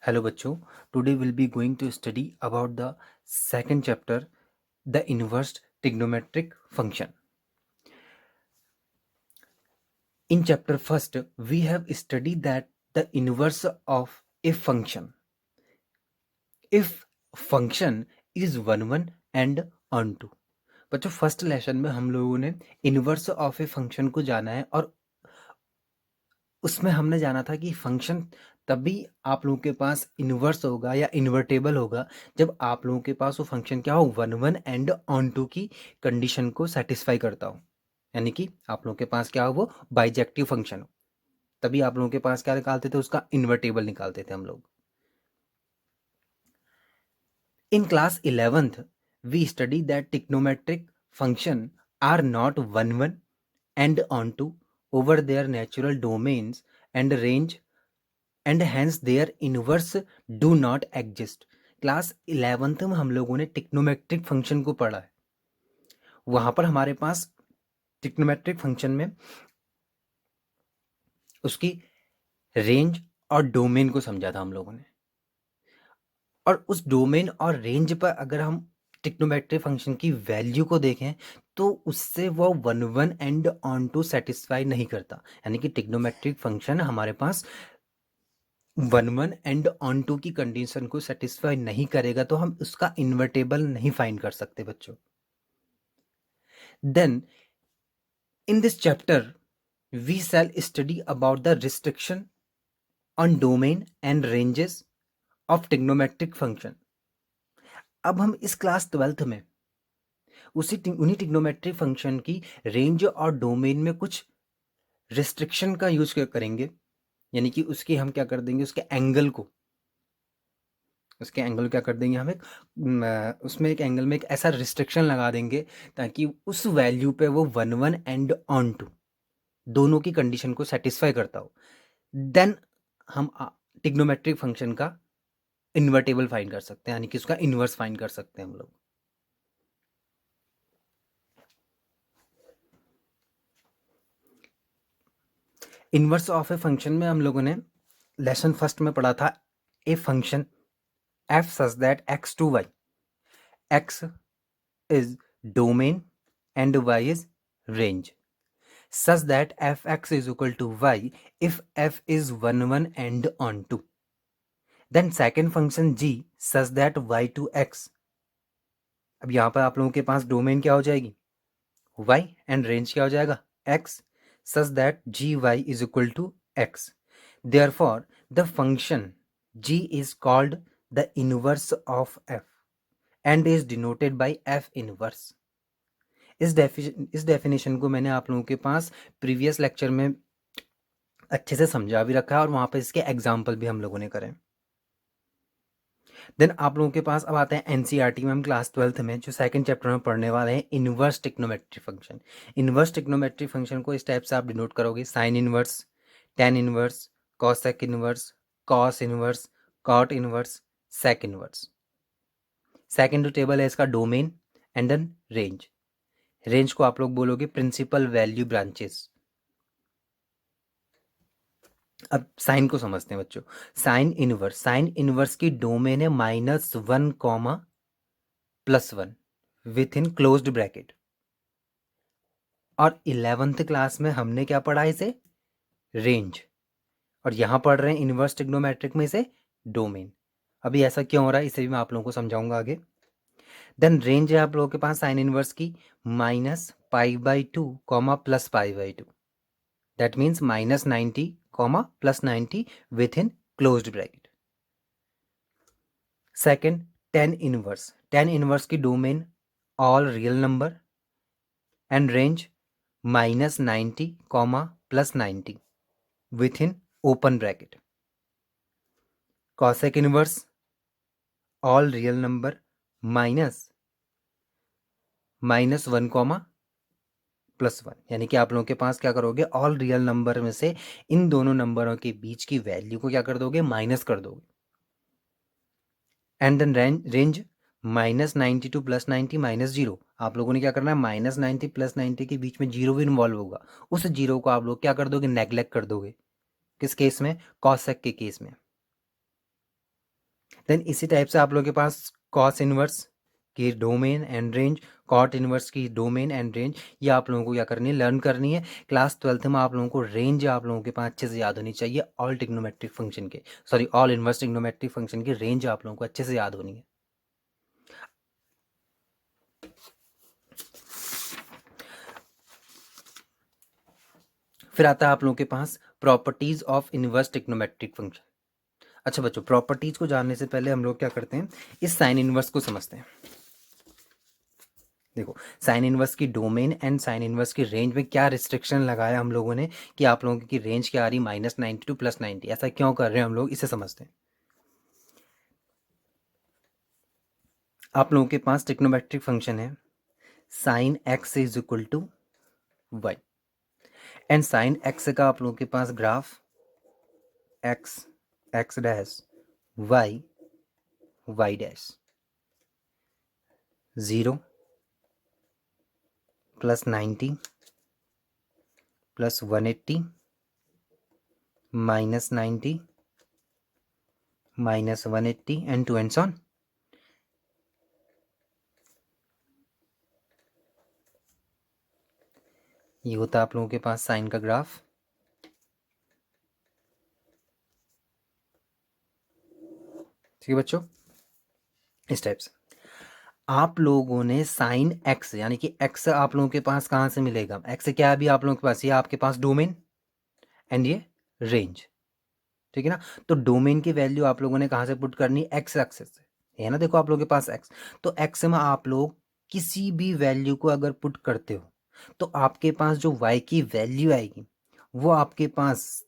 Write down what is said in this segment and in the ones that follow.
Hello बच्चों, today will be going to study about the second chapter, the inverse trigonometric function. In chapter first, we have studied that the inverse of a function. If function is 1 and onto. बच्चों first lesson में हम लोगों ने inverse of a function को जाना है और उसमें हमने जाना था कि फंक्शन तभी आप लोगों के पास इन्वर्स होगा या इन्वर्टेबल होगा जब आप लोगों के पास वो फंक्शन क्या हो, 1 एंड ऑन टू की कंडीशन को सेटिस्फाई करता हो. यानी कि आप लोगों के पास क्या हो, वो बाइजेक्टिव फंक्शन हो. तभी आप लोगों के पास क्या निकालते थे, उसका इन्वर्टेबल निकालते थे हम लोग. In class 11th we study that trigonometric function are not 1 and onto over their natural domains and range, and hence their inverse do not exist. Class 11th में हम लोगों ने ट्रिग्नोमेट्रिक फंक्शन को पढ़ा है. वहां पर हमारे पास ट्रिग्नोमेट्रिक फंक्शन में उसकी रेंज और डोमेन को समझा था हम लोगों ने. और उस डोमेन और रेंज पर अगर हम ट्रिग्नोमेट्रिक फंक्शन की वैल्यू को देखें तो उससे वो 1 एंड ऑन टू सेटिस्फाई नहीं करता. यानी कि ट्रिग्नोमेट्रिक फंक्शन हमारे पास 1 एंड ऑन टू की कंडीशन को सेटिस्फाई नहीं करेगा तो हम उसका इन्वर्टेबल नहीं फाइंड कर सकते बच्चों. Then in this chapter we shall study about the restriction on domain and ranges of trigonometric function. अब हम इस क्लास 12th में उन्हीं ट्रिग्नोमेट्रिक फंक्शन की रेंज और डोमेन में कुछ रिस्ट्रिक्शन का यूज करेंगे. यानी कि उसकी हम क्या कर देंगे, उसके एंगल क्या कर देंगे, हम उसमें एक एंगल में एक ऐसा रिस्ट्रिक्शन लगा देंगे ताकि उस वैल्यू पे वो 1 एंड ऑन टू दोनों की कंडीशन को सेटिस्फाई करता हो. देन हम ट्रिग्नोमेट्रिक फंक्शन का इन्वर्टेबल फाइंड कर सकते हैं, यानी कि उसका इन्वर्स फाइंड कर सकते हैं हम लोग. इन्वर्स ऑफ ए फंक्शन में हम लोगों ने लेसन फर्स्ट में पढ़ा था a function f such that x to y, x is domain and y is range, such that fx is equal to y if f is 1 and onto. Then second function g such that y to x. अब यहाँ पर आप लोगों के पास domain क्या हो जाएगी, y, and range क्या हो जाएगा, x, such that gy is equal to x. Therefore the function g is called the inverse of f and is denoted by f inverse. इस डेफिनेशन को मैंने आप लोगों के पास प्रीवियस लेक्चर में अच्छे से समझा भी रखा है और वहां पर इसके एग्जाम्पल भी हम लोगों ने करे. देन आप लोगों के पास अब आते हैं एनसीईआरटी में हम क्लास 12th में जो सेकंड चैप्टर में पढ़ने वाले हैं, inverse trigonometric function. Inverse trigonometric function को इस टाइप से आप डिनोट करोगे, sine inverse, tan inverse, cosec inverse, cos inverse, cot inverse, sec inverse. Second table है इसका domain and then range. Range को आप लोग बोलोगे प्रिंसिपल वैल्यू ब्रांचेस. अब साइन को समझते हैं बच्चों. साइन इनवर्स की डोमेन है -1, +1 विथ इन क्लोज्ड ब्रैकेट. और 11th क्लास में हमने क्या पढ़ा इसे, रेंज. और यहां पढ़ रहे हैं इनवर्स ट्रिग्नोमेट्रिक में इसे डोमेन. अभी ऐसा क्यों हो रहा है इसे भी मैं आप लोगों को समझाऊंगा आगे. देन रेंज है आप लोगों के पास साइन इनवर्स की -π/2, +π/2. That means -90, +90 with in closed bracket. Second tan inverse की domain all real number and range -90, +90 with in open bracket. Cosec inverse all real number -1, +1. यानी कि आप लोगों के पास क्या करोगे, ऑल रियल नंबर में से इन दोनों नंबरों के बीच की वैल्यू को क्या कर दोगे, माइनस कर दोगे. And then range -90 to +90 -0। आप लोगों ने क्या करना है, -90 +90 के बीच में जीरो भी इन्वॉल्व होगा, उस जीरो को आप लोग क्या कर दोगे, नेग्लेक्ट कर दोगे। किस केस में, कॉसेक के केस में। देन इसी टाइप से आप लोगों के पास कॉस इनवर्स की domain and range, cot inverse की डोमेन एंड रेंज, ये आप लोगों को क्या करनी है, लर्न करनी है। क्लास 12th में आप लोगों को रेंज आप लोगों के पास अच्छे से याद होनी चाहिए, ऑल ट्रिग्नोमेट्रिक फंक्शन के, sorry all inverse trigonometric function की रेंज आप लोगों को अच्छे से याद होनी है। फिर आता है आप लोगों के पास properties of inverse trigonometric function. अच्छा बच्चों, प्रॉपर्टीज को जानने से पहले हम लोग क्या करते हैं, इस साइन इनवर्स को समझते हैं। देखो, साइन इनवर्स की डोमेन एंड साइन इनवर्स की रेंज में क्या रिस्ट्रिक्शन लगाया हम लोगों ने, कि आप लोगों की रेंज क्या आ रही, -90 टू +90। ऐसा क्यों कर रहे हैं हम लोग, इसे समझते हैं। आप लोगों के पास ट्रिग्नोमेट्रिक फंक्शन है sine x is equal to y, and sine x का आप लोगों के पास graph x x dash y y dash 0 +90 +180 -90 -180 and to ends on. ये होता है आप लोगों के पास साइन का ग्राफ। ठीक है बच्चों, इस टाइप से आप लोगों ने साइन एक्स, यानी कि एक्स आप लोगों के पास कहाँ से मिलेगा, एक्स क्या है अभी आप लोगों के पास, ये आपके पास डोमेन एंड ये रेंज। ठीक है ना, तो डोमेन की वैल्यू आप लोगों ने कहाँ से पुट करनी, एक्स एक्सेस से, है ना। देखो आप लोगों के पास एक्स, तो एक्स में आप लोग किसी भी वैल्यू को अगर पुट करते हो तो आपके पास जो वाई की वैल्यू आएगी वो आपके पास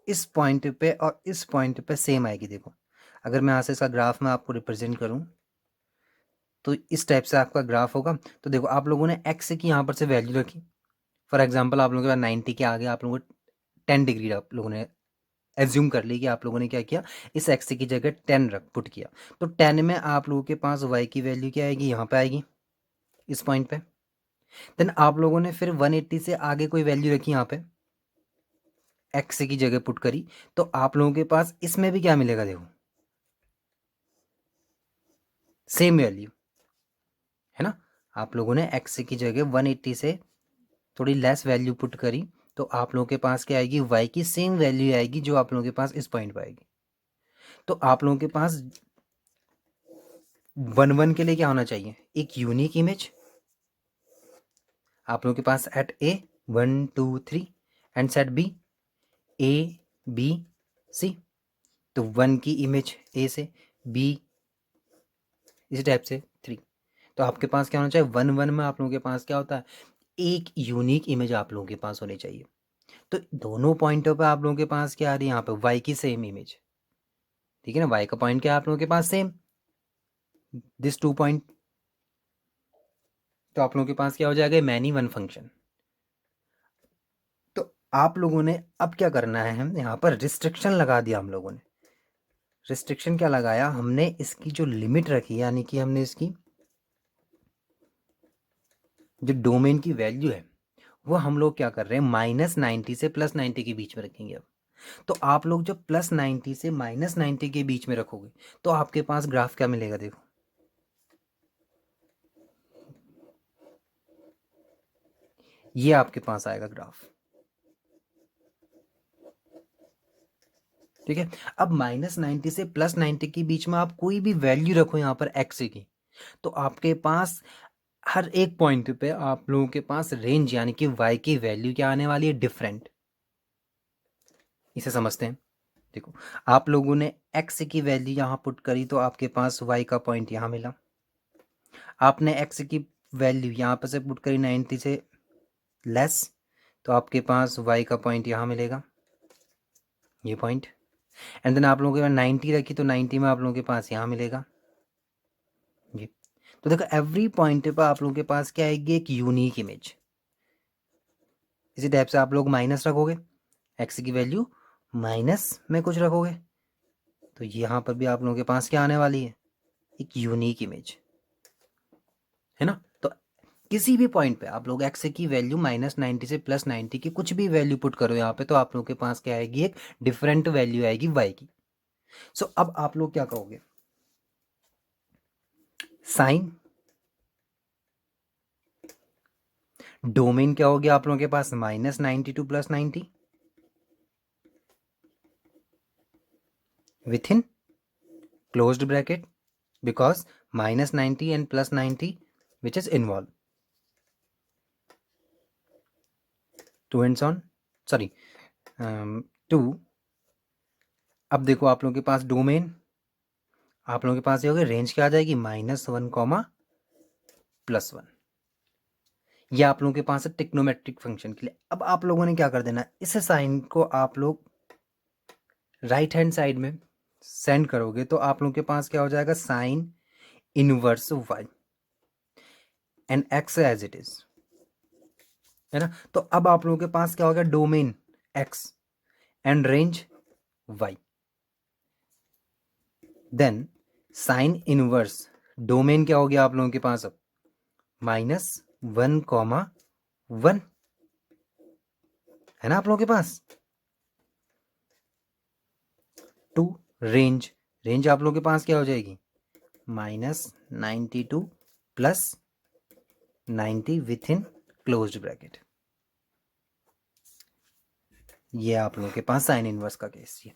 इस पॉइंट पे और इस पॉइंट पे सेम आएगी। देखो, अगर मैं यहाँ से इसका ग्राफ में आपको रिप्रेजेंट करूँ तो इस टाइप से आपका ग्राफ होगा। तो देखो, आप लोगों ने एक्स की यहाँ पर से वैल्यू रखी, फॉर एग्जाम्पल आप लोगों के पास 90 के आगे आप लोगों को 10 डिग्री आप लोगों ने एज्यूम कर ली कि आप लोगों ने क्या किया, इस एक्स की जगह 10 रख पुट किया, तो 10 में आप लोगों के पास वाई की वैल्यू क्या आएगी, यहाँ पे आएगी, इस पॉइंट पे। देन आप लोगों ने फिर 180 से आगे कोई वैल्यू रखी यहाँ पे, एक्स की जगह पुट करी, तो आप लोगों के पास इसमें भी क्या मिलेगा, देखो सेम वैल्यू, है ना। आप लोगों ने एक्स की जगह 180 से थोड़ी लेस वैल्यू पुट करी, तो आप लोगों के पास क्या आएगी, वाई की सेम वैल्यू आएगी जो आप लोगों के पास इस पॉइंट पर आएगी। तो आप लोगों के पास 1 1 के लिए क्या होना चाहिए, एक यूनिक इमेज आप लोगों के पास at A 1 2 3 and set B A B C. तो 1 की इमेज ए से, बी इसी टाइप से 3। तो आपके पास क्या होना चाहिए, 1 1 में आप लोगों के पास क्या होता है, एक यूनिक इमेज आप लोगों के पास होनी चाहिए। तो दोनों पॉइंटों पे आप लोगों के पास क्या आ रही है, यहाँ पे वाई की सेम इमेज। ठीक है ना, वाई का पॉइंट क्या है आप लोगों के पास, सेम दिस 2 पॉइंट। तो आप लोगों के पास क्या हो जाएगा, मैनी वन फंक्शन। तो आप लोगों ने अब क्या करना है, हम यहाँ पर रिस्ट्रिक्शन लगा दिया हम लोगों ने। रिस्ट्रिक्शन क्या लगाया हमने, इसकी जो लिमिट रखी, यानी कि हमने इसकी जो डोमेन की वैल्यू है वो हम लोग क्या कर रहे हैं, -90 से +90 के बीच में रखेंगे। अब तो आप लोग जब +90 से -90 के बीच में रखोगे तो आपके पास ग्राफ क्या मिलेगा, देखो ये आपके पास आएगा ग्राफ। ठीक है, अब -90 से +90 के बीच में आप कोई भी वैल्यू रखो यहाँ पर एक्स की, तो आपके पास हर एक पॉइंट पे आप लोगों के पास रेंज यानी कि वाई की वैल्यू क्या आने वाली है, डिफरेंट। इसे समझते हैं। देखो, आप लोगों ने एक्स की वैल्यू यहाँ पुट करी तो आपके पास वाई का पॉइंट यहाँ मिला। आपने एक्स की वैल्यू यहाँ पर से पुट करी 90 से लेस, तो आपके पास वाई का पॉइंट यहाँ मिलेगा, ये पॉइंट। एंड देन आप लोगों के पास 90 रखी तो 90 में आप लोगों के पास यहाँ मिलेगा ये। तो देखो, एवरी पॉइंट पर आप लोगों के पास क्या आएगी, एक यूनिक इमेज। इसी टाइप से आप लोग माइनस रखोगे, एक्स की वैल्यू माइनस में कुछ रखोगे, तो यहाँ पर भी आप लोगों के पास क्या आने वाली है, एक यूनिक इमेज। है ना। तो किसी भी पॉइंट पे आप लोग एक्स की वैल्यू -90 से +90 की कुछ भी वैल्यू पुट करो यहाँ पे, तो आप लोगों के पास क्या आएगी, एक डिफरेंट वैल्यू आएगी वाई की। सो अब आप लोग क्या कहोगे, साइन डोमेन क्या हो गया आप लोगों के पास, -90 to +90 with in closed bracket, because -90 and +90 which is involve, two ends on, sorry, two. अब देखो आप लोगों के पास डोमेन, आप लोगों के पास ये हो गया, रेंज क्या आ जाएगी, -1, +1। ये आप लोगों के पास है टिक्नोमेट्रिक फंक्शन के लिए। अब आप लोगों ने क्या कर देना, इस साइन को आप लोग राइट हैंड साइड में सेंड करोगे, तो आप लोगों के पास क्या हो जाएगा, sine inverse y and x as it is, है ना। तो अब आप लोगों के पास क्या होगा, domain x and range y, then sine inverse domain क्या हो गया आप लोगों के पास अब, -1, है ना आप लोगों के पास, टू रेंज, रेंज आप लोगों के पास क्या हो जाएगी, -90 to +90 with in closed bracket. ये आप लोगों के पास साइन इनवर्स का केस है।